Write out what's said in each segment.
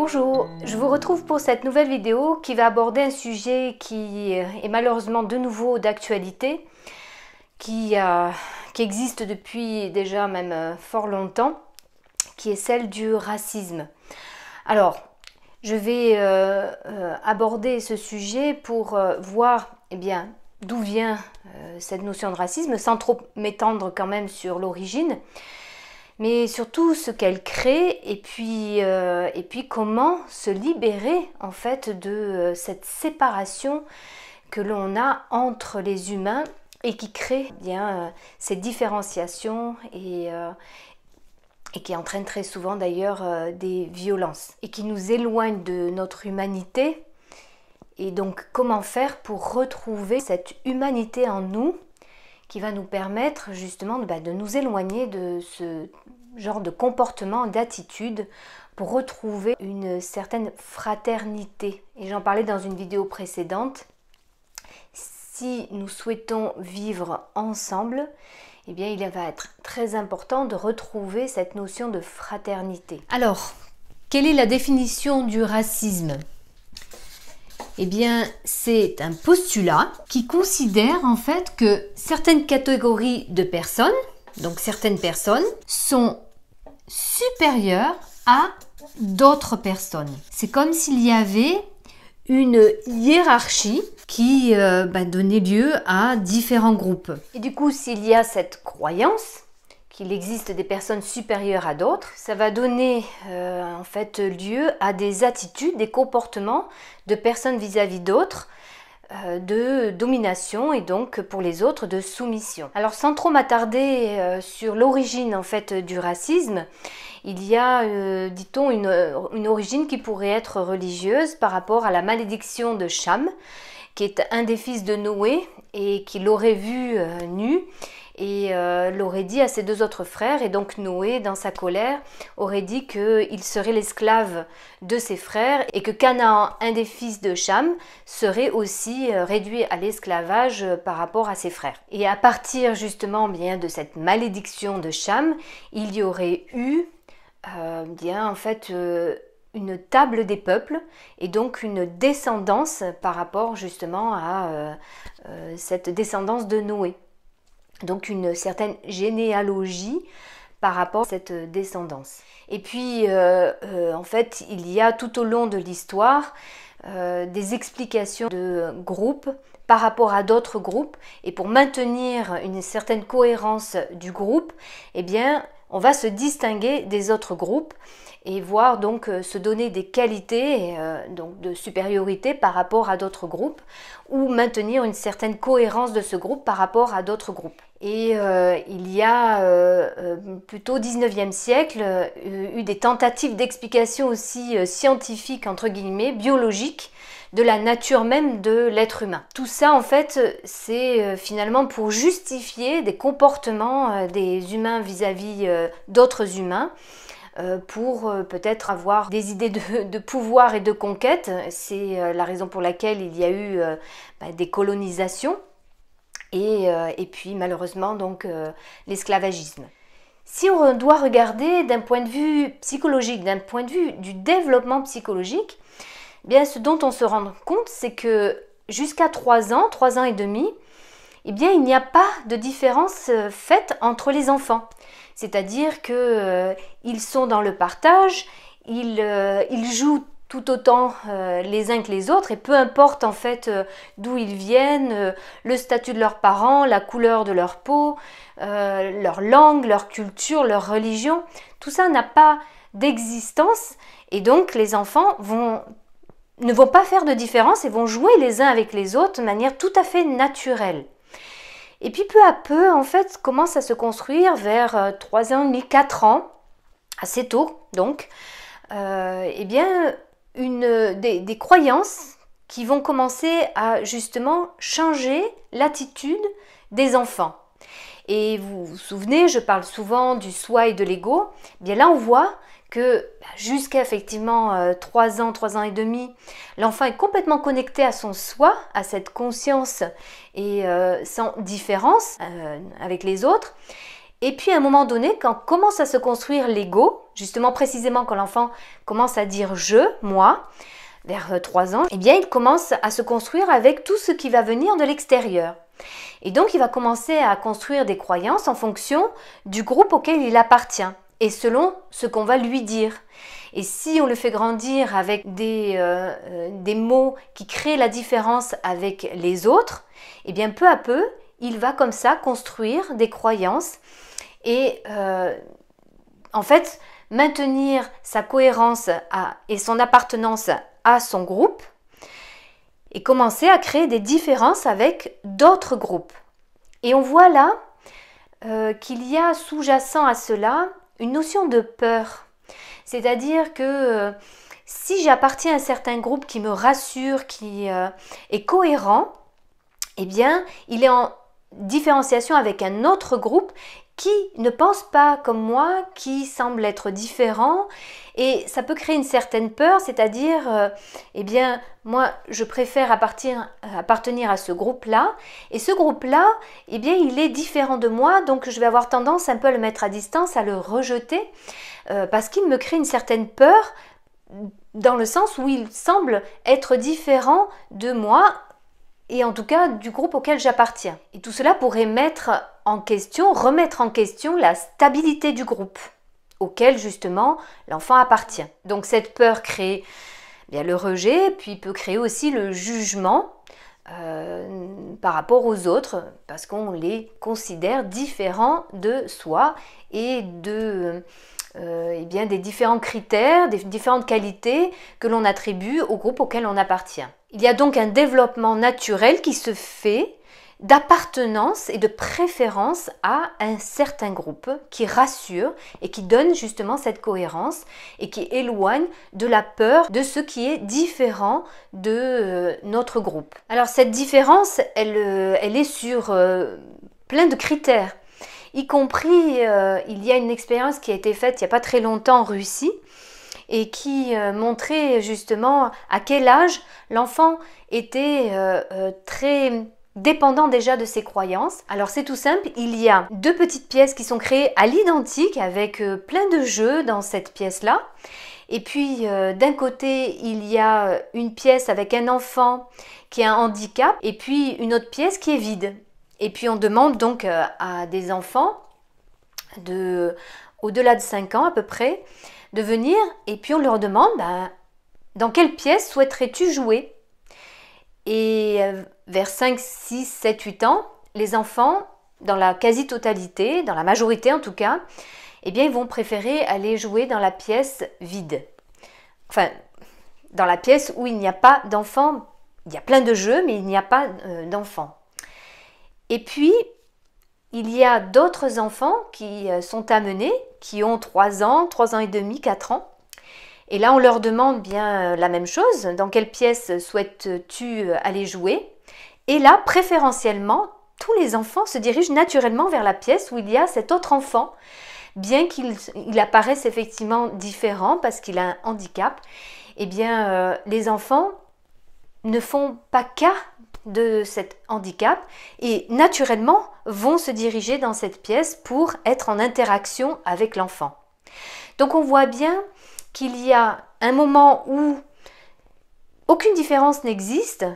Bonjour, je vous retrouve pour cette nouvelle vidéo qui va aborder un sujet qui est malheureusement de nouveau d'actualité, qui existe depuis déjà même fort longtemps, qui est celle du racisme. Alors, je vais aborder ce sujet pour voir d'où vient cette notion de racisme, sans trop m'étendre quand même sur l'origine, mais surtout ce qu'elle crée et puis comment se libérer en fait de cette séparation que l'on a entre les humains et qui crée cette différenciation et qui entraîne très souvent d'ailleurs des violences et qui nous éloigne de notre humanité. Et donc comment faire pour retrouver cette humanité en nous qui va nous permettre justement de nous éloigner de ce genre de comportement, d'attitude, pour retrouver une certaine fraternité. Et j'en parlais dans une vidéo précédente. Si nous souhaitons vivre ensemble, il va être très important de retrouver cette notion de fraternité. Alors, quelle est la définition du racisme ? C'est un postulat qui considère en fait que certaines catégories de personnes, donc certaines personnes, sont supérieures à d'autres personnes. C'est comme s'il y avait une hiérarchie qui donnait lieu à différents groupes. Et du coup, s'il y a cette croyance qu'il existe des personnes supérieures à d'autres, ça va donner en fait lieu à des attitudes, des comportements de personnes vis-à-vis d'autres, de domination et donc pour les autres de soumission. Alors sans trop m'attarder sur l'origine en fait du racisme, il y a, dit-on, une origine qui pourrait être religieuse par rapport à la malédiction de Cham, qui est un des fils de Noé et qui l'aurait vu nu et l'aurait dit à ses deux autres frères, et donc Noé, dans sa colère, aurait dit qu'il serait l'esclave de ses frères et que Canaan, un des fils de Cham, serait aussi réduit à l'esclavage par rapport à ses frères. Et à partir justement de cette malédiction de Cham, il y aurait eu une table des peuples et donc une descendance par rapport justement à cette descendance de Noé. Donc une certaine généalogie par rapport à cette descendance. Et puis en fait il y a tout au long de l'histoire des explications de groupes par rapport à d'autres groupes, et pour maintenir une certaine cohérence du groupe, on va se distinguer des autres groupes et voir donc se donner des qualités donc de supériorité par rapport à d'autres groupes, ou maintenir une certaine cohérence de ce groupe par rapport à d'autres groupes. Et il y a plutôt au 19e siècle eu des tentatives d'explication aussi scientifiques, entre guillemets, biologiques, de la nature même de l'être humain. Tout ça en fait c'est finalement pour justifier des comportements des humains vis-à-vis d'autres humains, pour peut-être avoir des idées de pouvoir et de conquête. C'est la raison pour laquelle il y a eu des colonisations et puis malheureusement donc l'esclavagisme. Si on doit regarder d'un point de vue psychologique, d'un point de vue du développement psychologique, ce dont on se rend compte, c'est que jusqu'à 3 ans et demi, il n'y a pas de différence faite entre les enfants. C'est-à-dire qu'ils sont dans le partage, ils jouent tout autant les uns que les autres, et peu importe en fait d'où ils viennent, le statut de leurs parents, la couleur de leur peau, leur langue, leur culture, leur religion, tout ça n'a pas d'existence, et donc les enfants ne vont pas faire de différence et vont jouer les uns avec les autres de manière tout à fait naturelle. Et puis peu à peu, en fait, commence à se construire vers 3 ans et demi, 4 ans, assez tôt donc, des croyances qui vont commencer à justement changer l'attitude des enfants. Et vous vous souvenez, je parle souvent du soi et de l'ego. Là on voit que jusqu'à effectivement 3 ans et demi, l'enfant est complètement connecté à son soi, à cette conscience et sans différence avec les autres. Et puis à un moment donné, quand commence à se construire l'ego, justement précisément quand l'enfant commence à dire je, moi, vers 3 ans, eh bien il commence à se construire avec tout ce qui va venir de l'extérieur. Et donc il va commencer à construire des croyances en fonction du groupe auquel il appartient et selon ce qu'on va lui dire. Et si on le fait grandir avec des mots qui créent la différence avec les autres, eh bien peu à peu, il va comme ça construire des croyances et en fait maintenir sa cohérence et son appartenance à son groupe et commencer à créer des différences avec d'autres groupes. Et on voit là qu'il y a sous-jacent à cela une notion de peur. C'est-à-dire que si j'appartiens à un certain groupe qui me rassure, qui est cohérent, eh bien, il est en différenciation avec un autre groupe qui ne pense pas comme moi, qui semble être différent, et ça peut créer une certaine peur, c'est-à-dire, eh bien, moi, je préfère appartenir à ce groupe-là, et ce groupe-là, eh bien, il est différent de moi, donc je vais avoir tendance un peu à le mettre à distance, à le rejeter, parce qu'il me crée une certaine peur, dans le sens où il semble être différent de moi, et en tout cas du groupe auquel j'appartiens. Et tout cela pourrait remettre en question la stabilité du groupe auquel justement l'enfant appartient. Donc cette peur crée bien le rejet, puis peut créer aussi le jugement par rapport aux autres, parce qu'on les considère différents de soi et des différents critères, des différentes qualités que l'on attribue au groupe auquel on appartient. Il y a donc un développement naturel qui se fait d'appartenance et de préférence à un certain groupe qui rassure et qui donne justement cette cohérence et qui éloigne de la peur de ce qui est différent de notre groupe. Alors cette différence, elle est sur plein de critères. Y compris, il y a une expérience qui a été faite il n'y a pas très longtemps en Russie et qui montrait justement à quel âge l'enfant était très dépendant déjà de ses croyances. Alors c'est tout simple, il y a 2 petites pièces qui sont créées à l'identique avec plein de jeux dans cette pièce-là. Et puis d'un côté, il y a une pièce avec un enfant qui a un handicap et puis une autre pièce qui est vide. Et puis on demande donc à des enfants au-delà de 5 ans à peu près de venir et puis on leur demande dans quelle pièce souhaiterais-tu jouer? Et vers 5, 6, 7, 8 ans, les enfants, dans la quasi-totalité, dans la majorité en tout cas, eh bien ils vont préférer aller jouer dans la pièce vide. Enfin, dans la pièce où il n'y a pas d'enfants. Il y a plein de jeux, mais il n'y a pas d'enfants. Et puis, il y a d'autres enfants qui sont amenés, qui ont 3 ans, 3 ans et demi, 4 ans. Et là, on leur demande bien la même chose. Dans quelle pièce souhaites-tu aller jouer? Et là, préférentiellement, tous les enfants se dirigent naturellement vers la pièce où il y a cet autre enfant, bien qu'il apparaisse effectivement différent parce qu'il a un handicap. Eh bien, les enfants ne font pas cas de cet handicap et naturellement vont se diriger dans cette pièce pour être en interaction avec l'enfant. Donc on voit bien qu'il y a un moment où aucune différence n'existe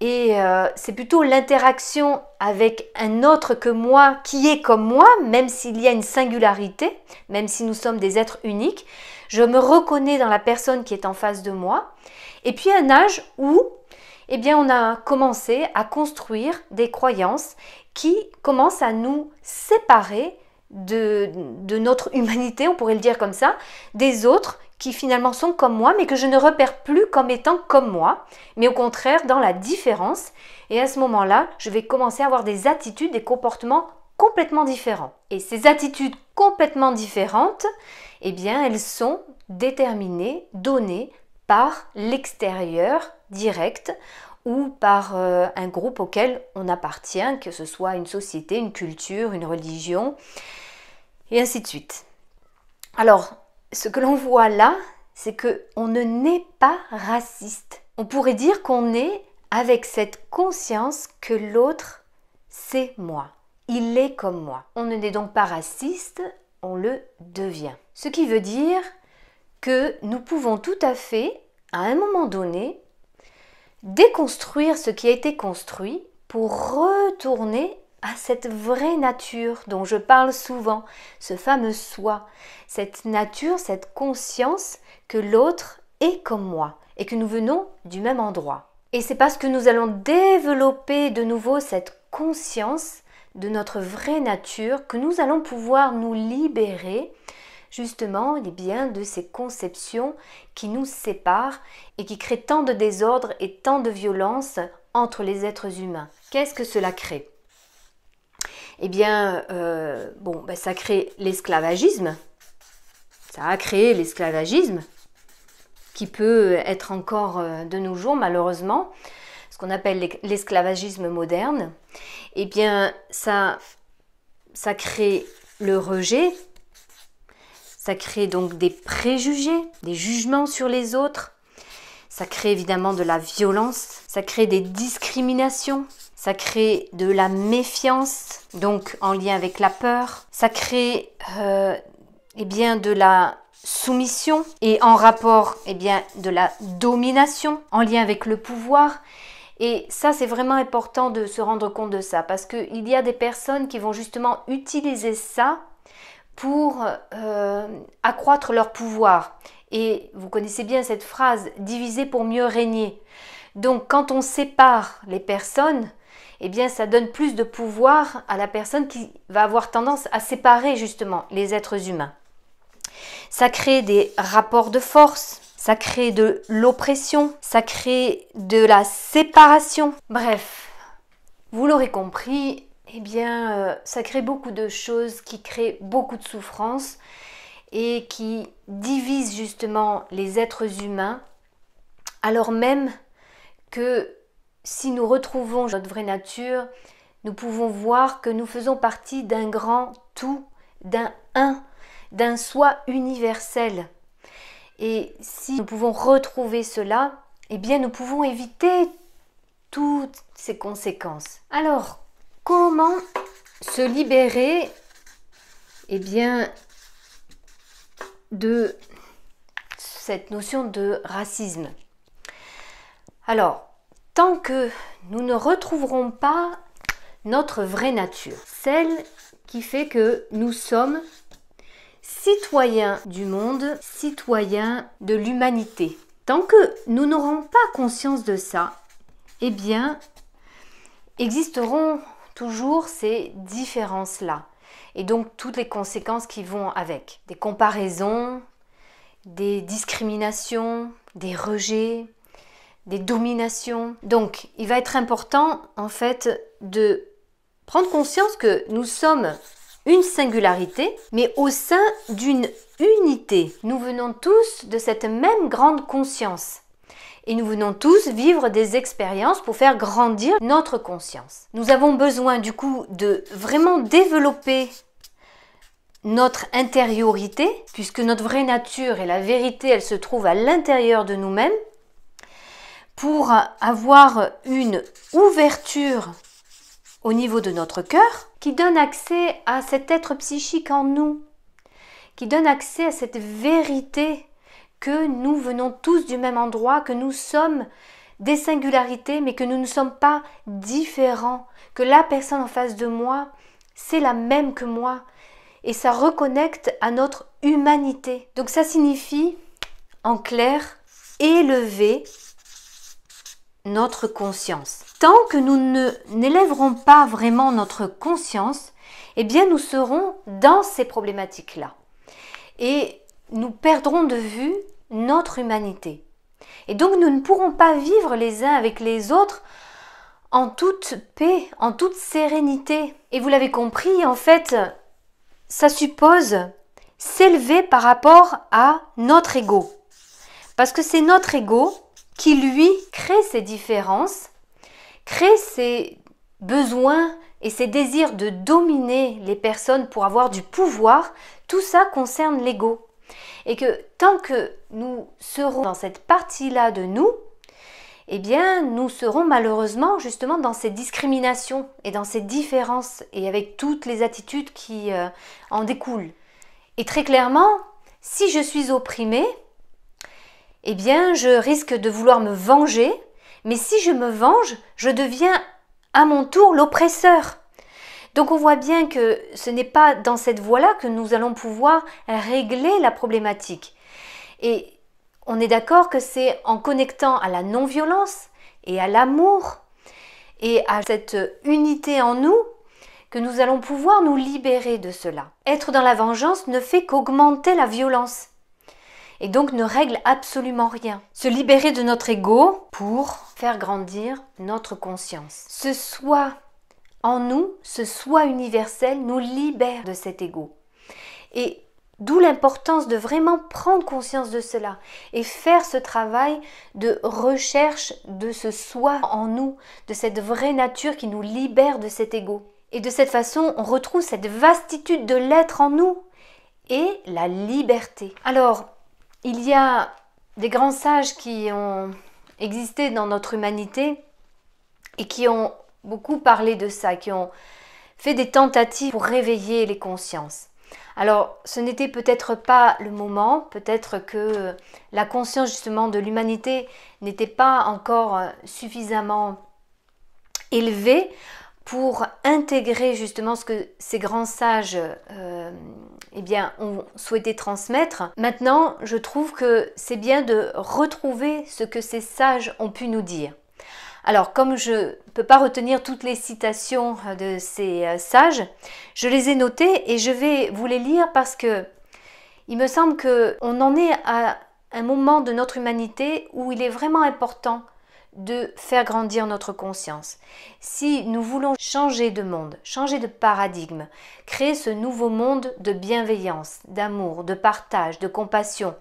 et c'est plutôt l'interaction avec un autre que moi qui est comme moi, même s'il y a une singularité, même si nous sommes des êtres uniques, je me reconnais dans la personne qui est en face de moi. Et puis un âge où eh bien, on a commencé à construire des croyances qui commencent à nous séparer de notre humanité, on pourrait le dire comme ça, des autres qui finalement sont comme moi, mais que je ne repère plus comme étant comme moi, mais au contraire dans la différence. Et à ce moment-là, je vais commencer à avoir des attitudes, des comportements complètement différents. Et ces attitudes complètement différentes, eh bien, elles sont déterminées, données par l'extérieur direct ou par un groupe auquel on appartient, que ce soit une société, une culture, une religion, et ainsi de suite. Alors, ce que l'on voit là, c'est qu'on ne naît pas raciste. On pourrait dire qu'on est avec cette conscience que l'autre, c'est moi, il est comme moi. On ne n'est donc pas raciste, on le devient. Ce qui veut dire que nous pouvons tout à fait, à un moment donné, déconstruire ce qui a été construit pour retourner à cette vraie nature dont je parle souvent, ce fameux soi, cette nature, cette conscience que l'autre est comme moi et que nous venons du même endroit. Et c'est parce que nous allons développer de nouveau cette conscience de notre vraie nature que nous allons pouvoir nous libérer justement de ces conceptions qui nous séparent et qui créent tant de désordre et tant de violence entre les êtres humains. Qu'est-ce que cela crée? Eh bien, ça crée l'esclavagisme. Ça a créé l'esclavagisme qui peut être encore de nos jours malheureusement, ce qu'on appelle l'esclavagisme moderne. Eh bien, ça crée le rejet. Ça crée donc des préjugés, des jugements sur les autres. Ça crée évidemment de la violence. Ça crée des discriminations. Ça crée de la méfiance, donc en lien avec la peur. Ça crée de la soumission et en rapport de la domination, en lien avec le pouvoir. Et ça, c'est vraiment important de se rendre compte de ça parce qu'il y a des personnes qui vont justement utiliser ça pour accroître leur pouvoir. Et vous connaissez bien cette phrase « diviser pour mieux régner ». Donc quand on sépare les personnes, eh bien ça donne plus de pouvoir à la personne qui va avoir tendance à séparer justement les êtres humains. Ça crée des rapports de force, ça crée de l'oppression, ça crée de la séparation. Bref, vous l'aurez compris, ça crée beaucoup de choses qui créent beaucoup de souffrance et qui divisent justement les êtres humains, alors même que si nous retrouvons notre vraie nature, nous pouvons voir que nous faisons partie d'un grand tout, d'un soi universel. Et si nous pouvons retrouver cela, nous pouvons éviter toutes ces conséquences. Alors, comment se libérer de cette notion de racisme? Alors, tant que nous ne retrouverons pas notre vraie nature, celle qui fait que nous sommes citoyens du monde, citoyens de l'humanité, tant que nous n'aurons pas conscience de ça, existeront toujours ces différences-là. Et donc toutes les conséquences qui vont avec. Des comparaisons, des discriminations, des rejets, des dominations. Donc il va être important en fait de prendre conscience que nous sommes une singularité, mais au sein d'une unité. Nous venons tous de cette même grande conscience. Et nous venons tous vivre des expériences pour faire grandir notre conscience. Nous avons besoin du coup de vraiment développer notre intériorité, puisque notre vraie nature et la vérité, elle se trouve à l'intérieur de nous-mêmes, pour avoir une ouverture au niveau de notre cœur qui donne accès à cet être psychique en nous, qui donne accès à cette vérité que nous venons tous du même endroit, que nous sommes des singularités, mais que nous ne sommes pas différents, que la personne en face de moi, c'est la même que moi, et ça reconnecte à notre humanité. Donc ça signifie, en clair, élever notre conscience. Tant que nous n'élèverons pas vraiment notre conscience, nous serons dans ces problématiques-là. Et nous perdrons de vue notre humanité. Et donc nous ne pourrons pas vivre les uns avec les autres en toute paix, en toute sérénité. Et vous l'avez compris, en fait, ça suppose s'élever par rapport à notre ego. Parce que c'est notre ego qui, lui, crée ces différences, crée ces besoins et ces désirs de dominer les personnes pour avoir du pouvoir. Tout ça concerne l'ego. Et que tant que nous serons dans cette partie-là de nous, eh bien, nous serons malheureusement justement dans ces discriminations et dans ces différences et avec toutes les attitudes qui en découlent. Et très clairement, si je suis opprimée, eh bien, je risque de vouloir me venger, mais si je me venge, je deviens à mon tour l'oppresseur. Donc on voit bien que ce n'est pas dans cette voie-là que nous allons pouvoir régler la problématique. Et on est d'accord que c'est en connectant à la non-violence et à l'amour et à cette unité en nous que nous allons pouvoir nous libérer de cela. Être dans la vengeance ne fait qu'augmenter la violence et donc ne règle absolument rien. Se libérer de notre ego pour faire grandir notre conscience. Ce soi en nous, ce soi universel nous libère de cet ego. Et d'où l'importance de vraiment prendre conscience de cela et faire ce travail de recherche de ce soi en nous, de cette vraie nature qui nous libère de cet ego. Et de cette façon, on retrouve cette vastitude de l'être en nous et la liberté. Alors, il y a des grands sages qui ont existé dans notre humanité et qui ont beaucoup parlé de ça, qui ont fait des tentatives pour réveiller les consciences. Alors, ce n'était peut-être pas le moment, peut-être que la conscience justement de l'humanité n'était pas encore suffisamment élevée pour intégrer justement ce que ces grands sages ont souhaité transmettre. Maintenant, je trouve que c'est bien de retrouver ce que ces sages ont pu nous dire. Alors, comme je ne peux pas retenir toutes les citations de ces sages, je les ai notées et je vais vous les lire parce que il me semble qu'on en est à un moment de notre humanité où il est vraiment important de faire grandir notre conscience. Si nous voulons changer de monde, changer de paradigme, créer ce nouveau monde de bienveillance, d'amour, de partage, de compassion,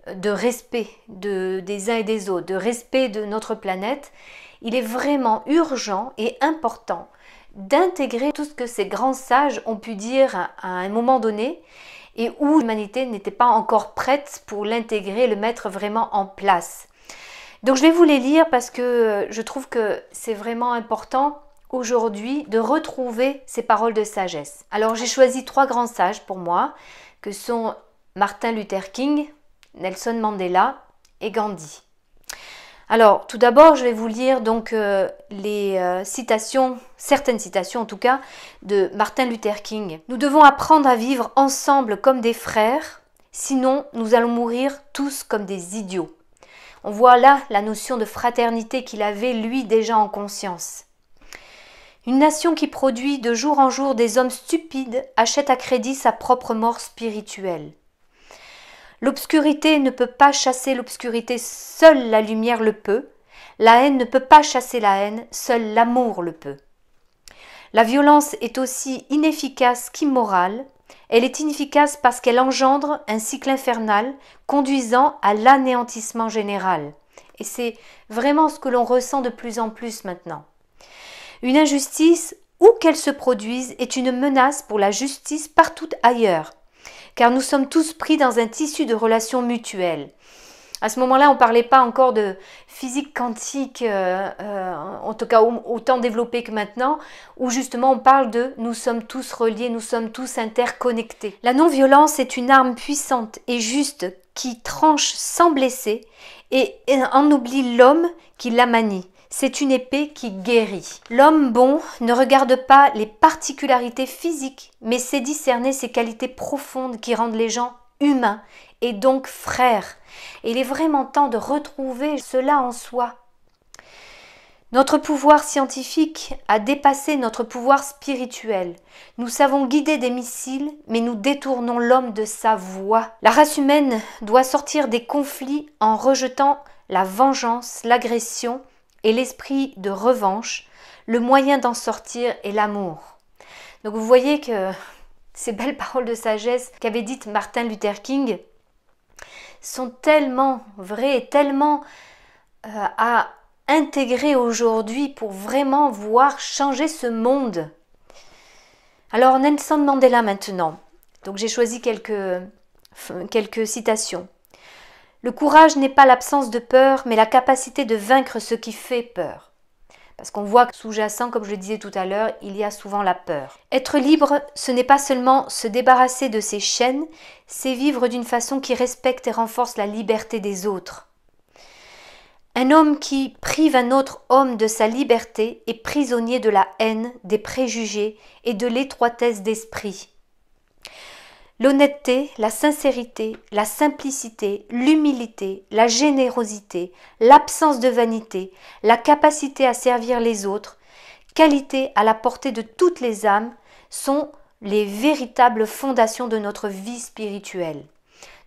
de respect des uns et des autres, de respect de notre planète, il est vraiment urgent et important d'intégrer tout ce que ces grands sages ont pu dire à un moment donné et où l'humanité n'était pas encore prête pour l'intégrer, le mettre vraiment en place. Donc je vais vous les lire parce que je trouve que c'est vraiment important aujourd'hui de retrouver ces paroles de sagesse. Alors j'ai choisi 3 grands sages pour moi, que sont Martin Luther King, Nelson Mandela et Gandhi. Alors tout d'abord je vais vous lire donc les citations, certaines citations en tout cas, de Martin Luther King. Nous devons apprendre à vivre ensemble comme des frères, sinon nous allons mourir tous comme des idiots. On voit là la notion de fraternité qu'il avait lui déjà en conscience. Une nation qui produit de jour en jour des hommes stupides achète à crédit sa propre mort spirituelle. L'obscurité ne peut pas chasser l'obscurité, seule la lumière le peut. La haine ne peut pas chasser la haine, seul l'amour le peut. La violence est aussi inefficace qu'immorale. Elle est inefficace parce qu'elle engendre un cycle infernal conduisant à l'anéantissement général. Et c'est vraiment ce que l'on ressent de plus en plus maintenant. Une injustice, où qu'elle se produise, est une menace pour la justice partout ailleurs, car nous sommes tous pris dans un tissu de relations mutuelles. À ce moment-là, on ne parlait pas encore de physique quantique, en tout cas autant développée que maintenant, où justement on parle de « nous sommes tous reliés, nous sommes tous interconnectés ». La non-violence est une arme puissante et juste qui tranche sans blesser et en oublie l'homme qui la manie. C'est une épée qui guérit. L'homme bon ne regarde pas les particularités physiques, mais sait discerner ses qualités profondes qui rendent les gens humains et donc frères. Et il est vraiment temps de retrouver cela en soi. Notre pouvoir scientifique a dépassé notre pouvoir spirituel. Nous savons guider des missiles, mais nous détournons l'homme de sa voie. La race humaine doit sortir des conflits en rejetant la vengeance, l'agression et l'esprit de revanche. Le moyen d'en sortir est l'amour. Donc vous voyez que ces belles paroles de sagesse qu'avait dites Martin Luther King sont tellement vraies et tellement à intégrer aujourd'hui pour vraiment voir changer ce monde. Alors Nelson Mandela maintenant. Donc j'ai choisi quelques citations. Le courage n'est pas l'absence de peur, mais la capacité de vaincre ce qui fait peur. Parce qu'on voit que sous-jacent, comme je le disais tout à l'heure, il y a souvent la peur. Être libre, ce n'est pas seulement se débarrasser de ses chaînes, c'est vivre d'une façon qui respecte et renforce la liberté des autres. Un homme qui prive un autre homme de sa liberté est prisonnier de la haine, des préjugés et de l'étroitesse d'esprit. L'honnêteté, la sincérité, la simplicité, l'humilité, la générosité, l'absence de vanité, la capacité à servir les autres, qualités à la portée de toutes les âmes, sont les véritables fondations de notre vie spirituelle.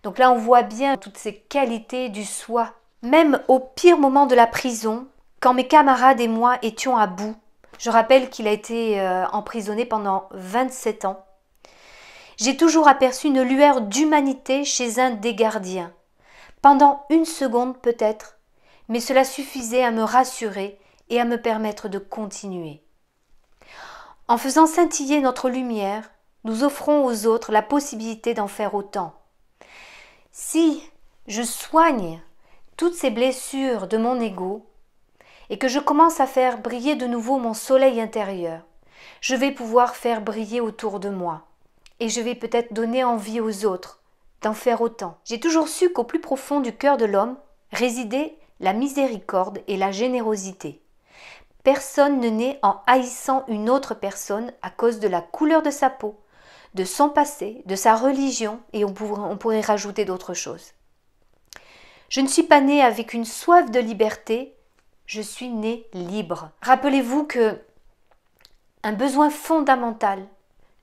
Donc là, on voit bien toutes ces qualités du soi. Même au pire moment de la prison, quand mes camarades et moi étions à bout, je rappelle qu'il a été emprisonné pendant 27 ans, j'ai toujours aperçu une lueur d'humanité chez un des gardiens. Pendant 1 seconde peut-être, mais cela suffisait à me rassurer et à me permettre de continuer. En faisant scintiller notre lumière, nous offrons aux autres la possibilité d'en faire autant. Si je soigne toutes ces blessures de mon ego et que je commence à faire briller de nouveau mon soleil intérieur, je vais pouvoir faire briller autour de moi. Et je vais peut-être donner envie aux autres d'en faire autant. J'ai toujours su qu'au plus profond du cœur de l'homme résidait la miséricorde et la générosité. Personne ne naît en haïssant une autre personne à cause de la couleur de sa peau, de son passé, de sa religion, et on pourrait rajouter d'autres choses. Je ne suis pas née avec une soif de liberté, je suis née libre. Rappelez-vous que un besoin fondamental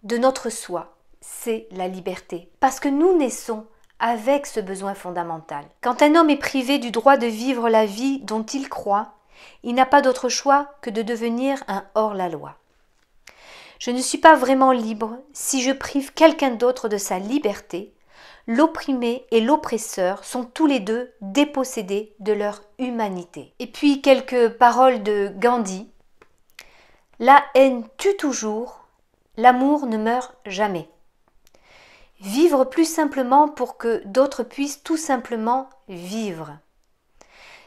de notre soi, c'est la liberté. Parce que nous naissons avec ce besoin fondamental. Quand un homme est privé du droit de vivre la vie dont il croit, il n'a pas d'autre choix que de devenir un hors-la-loi. Je ne suis pas vraiment libre si je prive quelqu'un d'autre de sa liberté. L'opprimé et l'oppresseur sont tous les deux dépossédés de leur humanité. Et puis quelques paroles de Gandhi. La haine tue toujours, l'amour ne meurt jamais. Vivre plus simplement pour que d'autres puissent tout simplement vivre.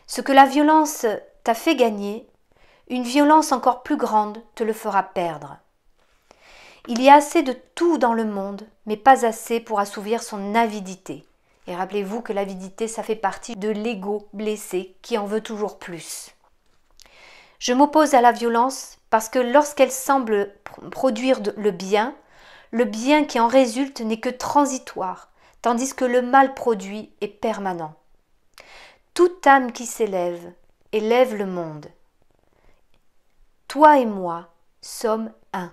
Ce que la violence t'a fait gagner, une violence encore plus grande te le fera perdre. Il y a assez de tout dans le monde, mais pas assez pour assouvir son avidité. Et rappelez-vous que l'avidité, ça fait partie de l'ego blessé qui en veut toujours plus. Je m'oppose à la violence parce que lorsqu'elle semble produire le bien qui en résulte n'est que transitoire, tandis que le mal produit est permanent. Toute âme qui s'élève élève le monde. Toi et moi sommes un.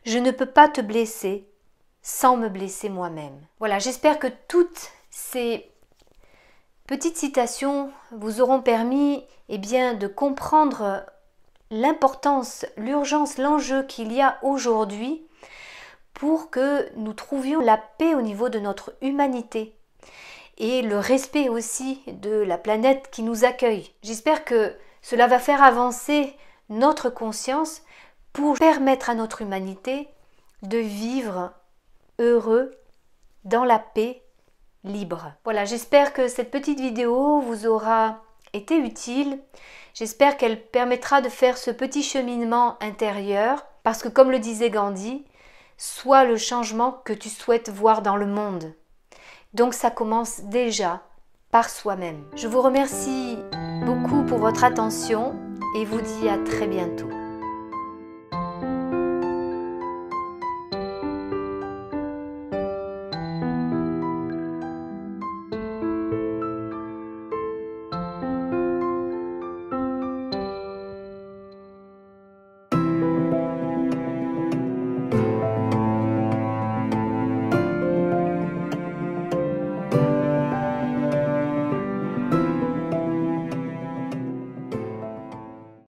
Je ne peux pas te blesser sans me blesser moi-même. Voilà, j'espère que toutes ces petites citations vous auront permis de comprendre l'importance, l'urgence, l'enjeu qu'il y a aujourd'hui pour que nous trouvions la paix au niveau de notre humanité et le respect aussi de la planète qui nous accueille. J'espère que cela va faire avancer notre conscience pour permettre à notre humanité de vivre heureux, dans la paix, libre. Voilà, j'espère que cette petite vidéo vous aura été utile. J'espère qu'elle permettra de faire ce petit cheminement intérieur parce que comme le disait Gandhi, sois le changement que tu souhaites voir dans le monde. Donc ça commence déjà par soi-même. Je vous remercie beaucoup pour votre attention et vous dis à très bientôt.